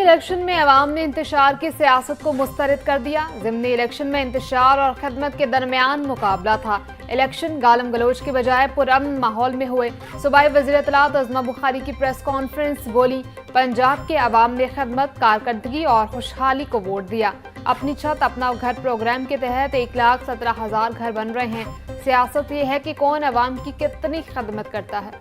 Election में अवाम ने इंतशार की सियासत को मुस्तरद कर दिया। ज़िमनी इलेक्शन में इंतशार और खदमत के दरमियान मुकाबला था। इलेक्शन गालम गलोच के बजाय पुरअमन माहौल में हुए। सूबाई वज़ीर इत्तलात अज़मा बुखारी की प्रेस कॉन्फ्रेंस बोली, पंजाब के अवाम ने खदमत, कारकर्दगी और खुशहाली को वोट दिया। अपनी छत अपना घर प्रोग्राम के तहत 1,17,000 घर बन रहे हैं। सियासत ये है कि कौन अवाम की कितनी खदमत करता है।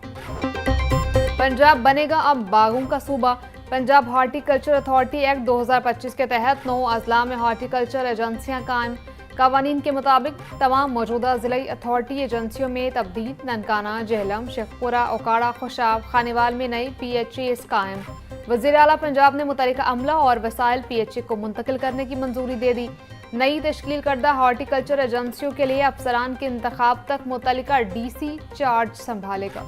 पंजाब बनेगा अब बागों का सूबा। पंजाब हार्टिकल्चर अथॉरिटी एक्ट 2025 के तहत 9 अजला में हार्टिकल्चर एजेंसियां कायम। कवानीन के मुताबिक तमाम मौजूदा जिलाई अथॉरिटी एजेंसियों में तब्दील। ननकाना, जेहलम, शेखपुरा, ओकाड़ा, खुशाब, खानेवाल में नई PHAs कायम। वज़ीर आला पंजाब ने मुतल्लिका अमला और वसाइल PHA को मुंतकिल करने की मंजूरी दे दी। नई तश्कील करदा हार्टिकल्चर एजेंसियों के लिए अफसरान के इंतखाब तक मुतल्लिका DC चार्ज संभालेगा।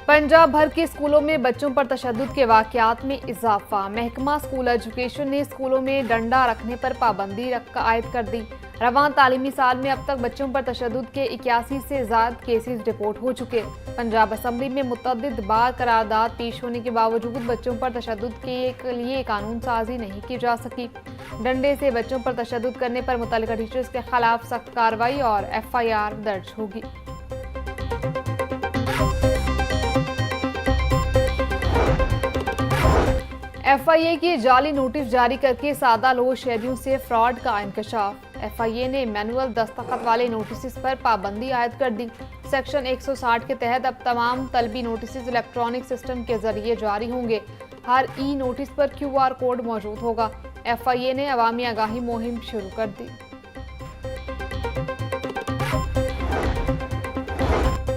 पंजाब भर के स्कूलों में बच्चों पर तशद्दुद के वाक़यात में इजाफा। महकमा स्कूल एजुकेशन ने स्कूलों में डंडा रखने पर पाबंदी आयद कर दी। रवान तालीमी साल में अब तक बच्चों पर तशद्दुद के 81 से ज़ायद केसेस रिपोर्ट हो चुके। पंजाब असम्बली में मुतअद्दिद बार करारदाद पेश होने के बावजूद बच्चों पर तशद्दुद के लिए कानून साजी नहीं की जा सकी। डंडे से बच्चों पर तशद्दुद करने पर मुतल्लिका टीचर्स के खिलाफ सख्त कार्रवाई और FIR दर्ज होगी। FIA की जाली नोटिस जारी करके सादा लोड शेयरियों से फ्रॉड का इंकशाफ। FIA ने मैनुअल दस्तखत वाले नोटिस पर पाबंदी आयद कर दी। सेक्शन 160 के तहत अब तमाम तलबी नोटिस इलेक्ट्रॉनिक सिस्टम के जरिए जारी होंगे। हर नोटिस पर QR कोड मौजूद होगा। FIA ने अवामी आगाही मुहिम शुरू कर दी।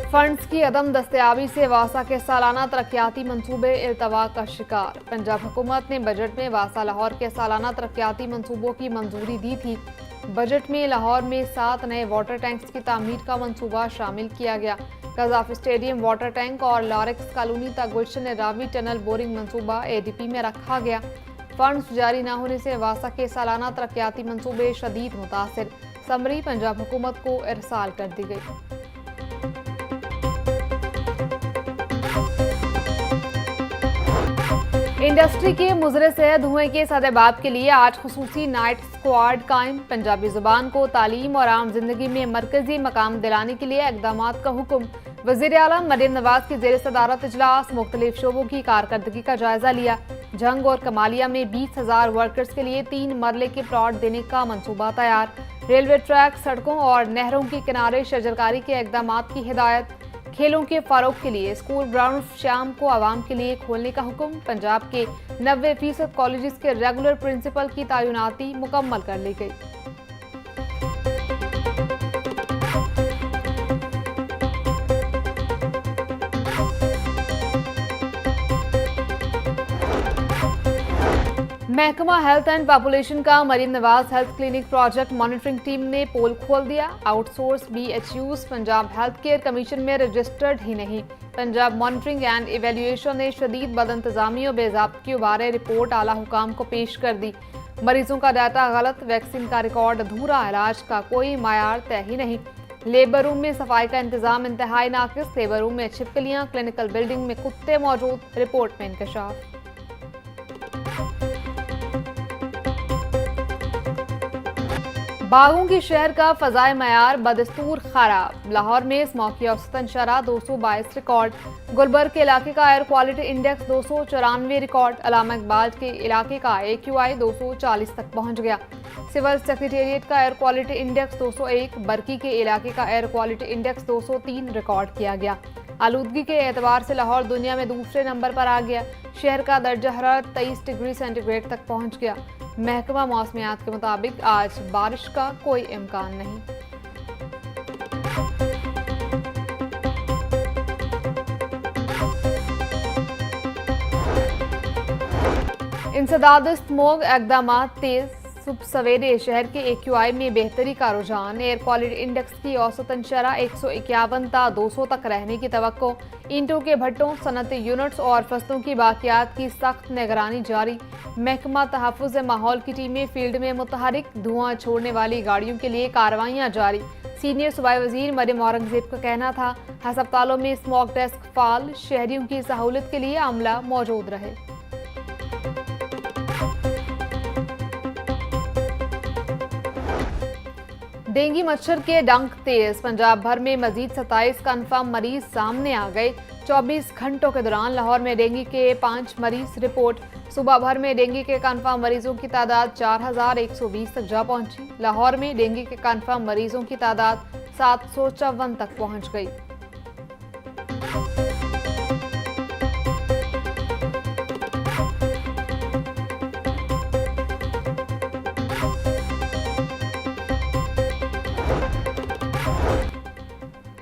फंड्स की अदम दस्तयाबी से वासा के सालाना तरक्याती मंसूबे इल्तवा का शिकार। पंजाब हुकूमत ने बजट में वासा लाहौर के सालाना तरक्याती मंसूबों की मंजूरी दी थी। बजट में लाहौर में 7 नए वाटर टैंक्स की तामीर का मंसूबा शामिल किया गया। कज़ाफ स्टेडियम वाटर टैंक और लॉरेक्स कॉलोनी तक गुलशन रावी टनल बोरिंग मंसूबा ADP में रखा गया। फंड्स जारी न होने से वासा के सालाना तरक्याती मंसूबे शदीद मुतासिर। समरी पंजाब हुकूमत को इरसाल कर दी गई। इंडस्ट्री के मुजरे से धुएं के सदेबाब के लिए आज खुसूसी नाइट स्क्वाड कायम। पंजाबी जुबान को तालीम और आम जिंदगी में मरकजी मकाम दिलाने के लिए इक़दाम का हुक्म। वज़ीर आला मरीम नवाज की ज़ेर सदारत इजलास मुख्तलिफ शोबों की कारकर्दगी का जायजा लिया। जंग और कमालिया में 20,000 वर्कर्स के लिए 3 मरले के प्लॉट देने का मंसूबा तैयार। रेलवे ट्रैक, सड़कों और नहरों के किनारे शजरकारी के इक़दाम की हिदायत। खेलों के फ़रोग़ के लिए स्कूल ग्राउंड शाम को आवाम के लिए खोलने का हुक्म। पंजाब के 90% कॉलेजेस के रेगुलर प्रिंसिपल की तैनाती मुकम्मल कर ली गई। महकमा हेल्थ एंड पॉपुलेशन का Maryam Nawaz health clinic project monitoring team ने पोल खोल दिया। Outsource BHUs Punjab health care commission में रजिस्टर्ड ही नहीं। पंजाब मॉनिटरिंग एंड इवेल्युएशन ने शदीद बदइंतजामी और बेज़ाब्तगी बारे रिपोर्ट आला हुकाम को पेश कर दी। मरीजों का डाटा गलत, वैक्सीन का रिकॉर्ड अधूरा, इलाज का कोई मायार तय ही नहीं। लेबर रूम में सफाई का इंतजाम इंतहाई नाकिस। लेबर रूम में छिपकलियां, क्लिनिकल बिल्डिंग में कुत्ते मौजूद। रिपोर्ट में इंकशाफ। बागों की शहर का फ़ज़ाए मयार बदस्तूर खराब। लाहौर में इस मौके औसतन शरह 222 रिकॉर्ड। गुलबर्ग के इलाके का एयर क्वालिटी इंडेक्स 294 रिकॉर्ड। अल्लामा इकबाल के इलाके का AQI 240 तक पहुंच गया। सिविल सेक्रेटेरिएट का एयर क्वालिटी इंडेक्स 201, बरकी के इलाके का एयर क्वालिटी इंडेक्स 203 रिकॉर्ड किया गया। आलूदगी के एतबार से लाहौर दुनिया में दूसरे नंबर पर आ गया। शहर का दर्जा हरारत 23 डिग्री सेंटीग्रेड तक पहुंच गया। महकमा मौसमियात के मुताबिक आज बारिश का कोई इम्कान नहीं। इंसदाद स्मोग इक़दाम तेज। सुबह सवेरे शहर के AQI में बेहतरी का रुझान। एयर क्वालिटी इंडेक्स की औसतन शरह 151 ता 200 तक रहने की तवक्को। ईंटों के भट्टों, सनती यूनिट्स और फसलों की बाकियात की सख्त निगरानी जारी। महकमा तहफ़्फ़ुज़ माहौल की टीमें फील्ड में मुतहरिक। धुआं छोड़ने वाली गाड़ियों के लिए कार्रवाइयाँ जारी। सीनियर सूबाई वजीर मरियम औरंगजेब का कहना था, अस्पतालों में स्मोक डेस्क फाल, शहरियों की सहूलत के लिए अमला मौजूद रहे। डेंगू मच्छर के डंक तेज, पंजाब भर में मजीद 27 कन्फर्म मरीज सामने आ गए। 24 घंटों के दौरान लाहौर में डेंगू के 5 मरीज रिपोर्ट। सूबा भर में डेंगू के कन्फर्म मरीजों की तादाद 4120 तक जा पहुंची। लाहौर में डेंगू के कन्फर्म मरीजों की तादाद 754 तक पहुंच गई।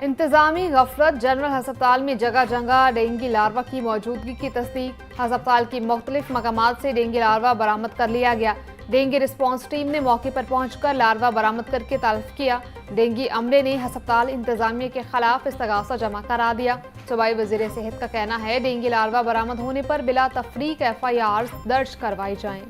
इंतजामी गफलत, जनरल अस्पताल में जगह जगह डेंगू लार्वा की मौजूदगी की तस्दीक। अस्पताल की मुख्तलिफ मकामात से डेंगू लार्वा बरामद कर लिया गया। डेंगू रिस्पॉन्स टीम ने मौके पर पहुंचकर लार्वा बरामद करके तारीफ किया। डेंगू अमले ने अस्पताल इंतजामिया के खिलाफ इस्तगासा जमा करा दिया। सूबाई वजीर सेहत का कहना है, डेंगू लार्वा बरामद होने पर बिला तफरीक FIR दर्ज करवाई जाएं।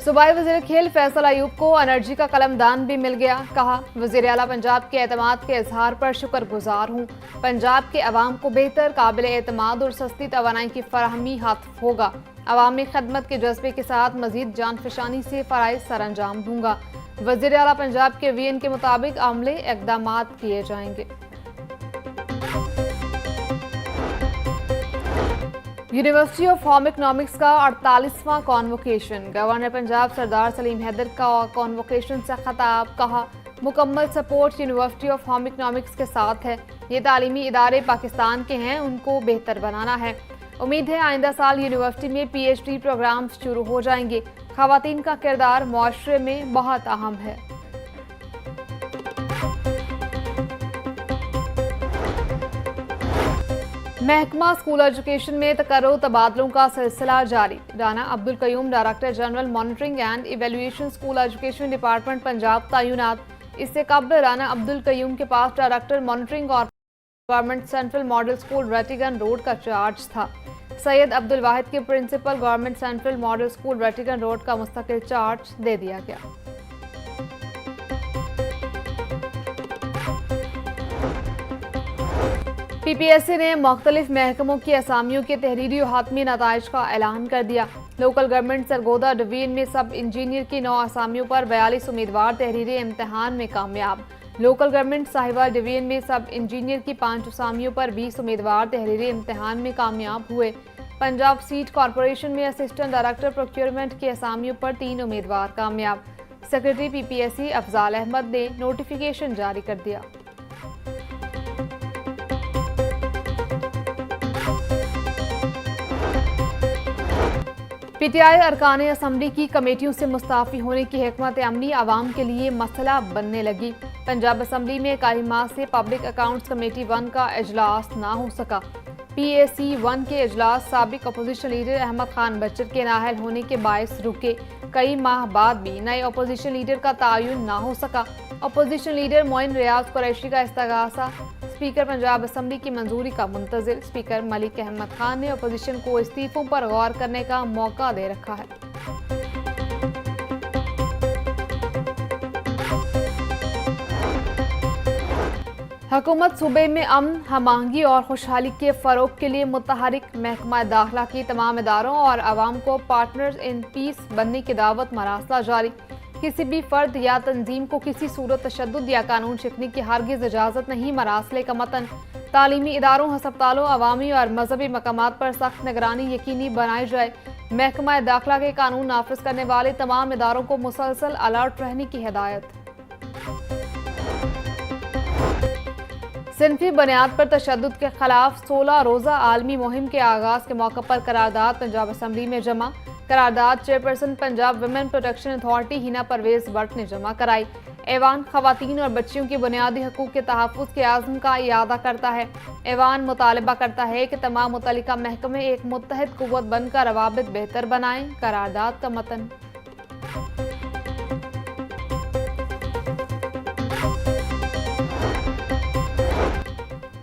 सूबाई वज़ीर खेल फैसल अयूब को एनर्जी का कलमदान भी मिल गया। कहा, वज़ीर आला पंजाब के एतमाद के इजहार पर शुक्रगुजार हूँ। पंजाब के अवाम को बेहतर, काबिल एतमाद और सस्ती तवानाई की फराहमी हासिल होगा। अवामी खदमत के जज्बे के साथ मजीद जानफशानी से फ़राइज़ सर अंजाम दूंगा। वज़ीर आला पंजाब के VN के मुताबिक अमले इक़दामात किए जाएंगे। यूनिवर्सिटी ऑफ होम इकनॉमिक्स का 48वां कॉन्वोकेशन, गवर्नर पंजाब सरदार सलीम हैदर का कॉन्वोकेशन से खिताब। कहा, मुकम्मल support university of home economics के साथ है। ये तालीमी इदारे पाकिस्तान के हैं, उनको बेहतर बनाना है। उम्मीद है आइंदा साल यूनिवर्सिटी में PhD प्रोग्राम शुरू हो जाएंगे। खवातीन का किरदार मुआशरे में बहुत अहम है। महकमा स्कूल एजुकेशन में तकर्रुर तबादलों का सिलसिला जारी। Rana Abdul Qayyum director general monitoring and evaluation school education department Punjab तैनात। इससे कबल राना अब्दुल कयूम के पास डायरेक्टर मॉनिटरिंग और government central model school Rattigan road का चार्ज था। सैयद अब्दुल वाहिद के principal government central model school Rattigan road का मुस्तकिल चार्ज दे दिया गया। PPSC ने मुख्तलिफ महकमों की असामियों के तहरीरी और हातमी नताइज का ऐलान कर दिया। लोकल गवर्नमेंट सरगोदा डिवीजन में सब इंजीनियर की 9 असामियों पर 42 उम्मीदवार तहरीरी इम्तहान में कामयाब। लोकल गवर्नमेंट साहिवाल डिवीजन में सब इंजीनियर की 5 असामियों पर 20 उम्मीदवार तहरीरी इम्तहान में कामयाब हुए। पंजाब सीट कॉरपोरेशन में असिस्टेंट डायरेक्टर प्रोक्योरमेंट की असामियों पर 3 उम्मीदवार कामयाब। सेक्रेटरी PPSC अफजाल अहमद ने नोटिफिकेशन जारी कर दिया। PTI अरकान असम्बली की कमेटियों से मुस्ताफ़ी होने की हिकमत अमली आवाम के लिए मसला बनने लगी। पंजाब असम्बली में कई माह से पब्लिक अकाउंट्स कमेटी 1 का इजलास ना हो सका। PAC 1 के इजलास साबिक अपोजिशन लीडर अहमद खान बच्चर के नाअहल होने के बायस रुके। कई माह बाद भी नए अपोजिशन लीडर का तयन ना हो सका। अपोजिशन लीडर मोइन रियाज कुरैशी का इस्तगासा स्पीकर पंजाब असम्बली की मंजूरी का मुंतजिर। स्पीकर मलिक अहमद खान ने अपोजिशन को इस्तीफों पर गौर करने का मौका दे रखा है। हुकूमत सूबे में अमन, हमआहंगी और खुशहाली के फ़रोग के लिए मुतहरिक। महकमा दाखिला की तमाम इदारों और आवाम को पार्टनर्स इन पीस बनने की दावत मरासला जारी। किसी भी फर्द या तंजीम को किसी सूरत तशद्दुद या कानून शिकनी की हरगिज़ इजाज़त नहीं। मरासले का मतन, तालीमी इदारों, हस्पतालों, अवामी और मजहबी मकामात पर सख्त निगरानी यकीनी बनाई जाए। महकमा दाखिला के कानून नाफिज करने वाले तमाम इदारों को मुसलसल अलर्ट रहने की हिदायत। सिनफी बुनियाद पर तशद्दुद के खिलाफ 16 रोज़ा आलमी मुहिम के आगाज़ के मौके पर करारदाद पंजाब असम्बली में जमा। करारदाद chairperson Punjab women protection authority Hina Parvez Bhatt ने जमा कराई। ऐवान खवातीन और बच्चियों की बुनियादी हकूक़ के तहफ़्फ़ुज़ के आज़म का इयादा करता है। ऐवान मुतालबा करता है कि तमाम मुतल्लिका महकमे एक मुत्तहिद क़ुव्वत बनकर रवाबित बेहतर बनाएं। करारदाद का मतन।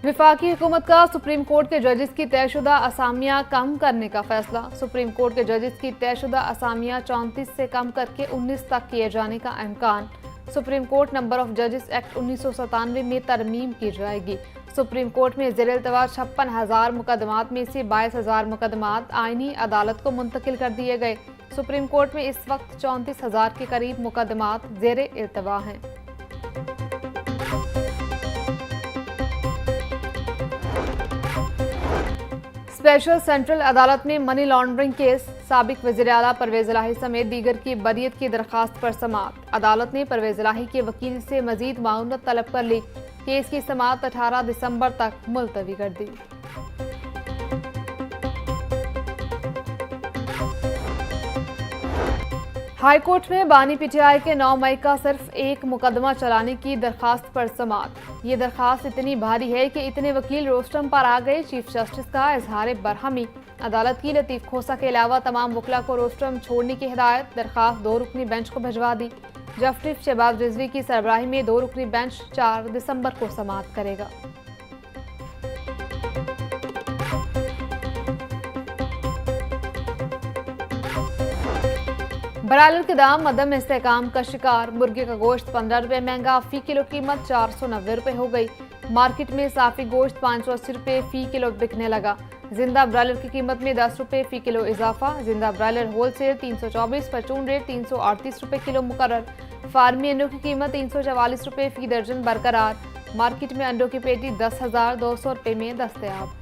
विफाकी हुकूमत का सुप्रीम कोर्ट के जजेस की तयशुदा असामियाँ कम करने का फैसला। सुप्रीम कोर्ट के जजेस की तयशुदा असामियाँ 34 से कम करके 19 तक किए जाने का इम्कान। सुप्रीम कोर्ट नंबर ऑफ जजेस एक्ट 1997 में तरमीम की जाएगी। सुप्रीम कोर्ट में ज़ेर इल्तवा 56,000 मुकदमात में से 22,000 मुकदमात आईनी अदालत को मुंतकिल कर दिए गए। सुप्रीम कोर्ट में इस वक्त 34,000 के करीब मुकदमात ज़ेर इल्तवा हैं। स्पेशल सेंट्रल अदालत में मनी लॉन्ड्रिंग केस, साबिक वज़ीर आला परवेज़ इलाही समेत दीगर की बरियत की दरखास्त पर समाअत। अदालत ने परवेज़ इलाही के वकील से मजीद माउनत तलब कर ली। केस की समाअत 18 दिसंबर तक मुलतवी कर दी। हाई कोर्ट में बानी पीटीआई के 9 मई का सिर्फ एक मुकदमा चलाने की दरखास्त पर समाअत। ये दरखास्त इतनी भारी है कि इतने वकील रोस्टम पर आ गए। चीफ जस्टिस का इजहार बरहमी। अदालत की लतीफ खोसा के अलावा तमाम वकला को रोस्टम छोड़ने की हिदायत। दरखास्त 2 रुकनी बेंच को भिजवा दी। जस्टिस शहबाज रिजवी की सरबराही में 2 रुकनी बेंच 4 दिसंबर को समाअत करेगा। ब्रायलर के दाम मदम इस्तेकाम का शिकार। मुर्गे का गोश्त 15 रुपये महंगा, फी किलो कीमत 490 रुपये हो गई। मार्केट में साफी गोश्त 580 रुपये फी किलो बिकने लगा। जिंदा ब्रायलर की कीमत में 10 रुपये फी किलो इजाफा। जिंदा ब्रायलर होलसेल 324, परचून रेट 338 रुपये किलो मुकर्रर। फार्मी अंडों की कीमत 344 रुपये फी दर्जन बरकरार। मार्केट में अंडों की पेटी 10,200 रुपये में दस्तयाब।